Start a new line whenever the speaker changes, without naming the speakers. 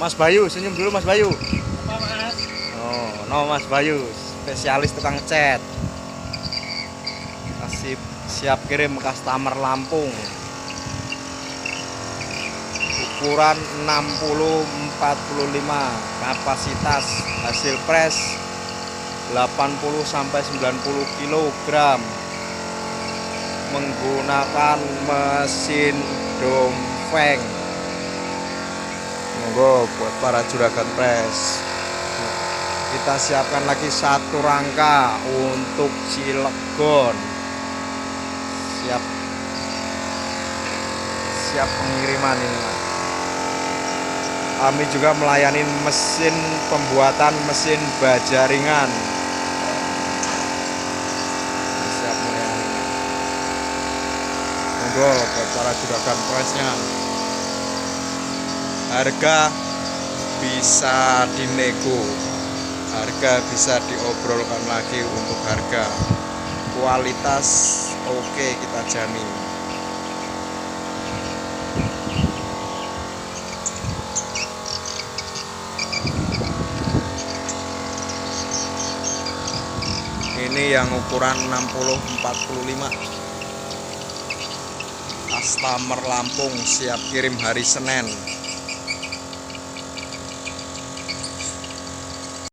Mas Bayu, senyum dulu Mas Bayu.
Apa Mas?
Oh, no Mas Bayu, spesialis tukang cat. Kasih siap kirim customer Lampung. Ukuran 60-45, kapasitas hasil press 80-90 kg. Menggunakan mesin Dongfeng. Monggo buat para juragan press. Kita siapkan lagi satu rangka untuk Cilegon. Siap pengiriman ini Mas. Kami juga melayani mesin pembuatan mesin baja ringan. Siap melayani. Monggo buat para juragan pressnya. Harga bisa dinego, harga bisa diobrolkan lagi untuk harga. Kualitas oke, kita jamin. Ini yang ukuran 60-45. Customer Lampung siap kirim hari Senin.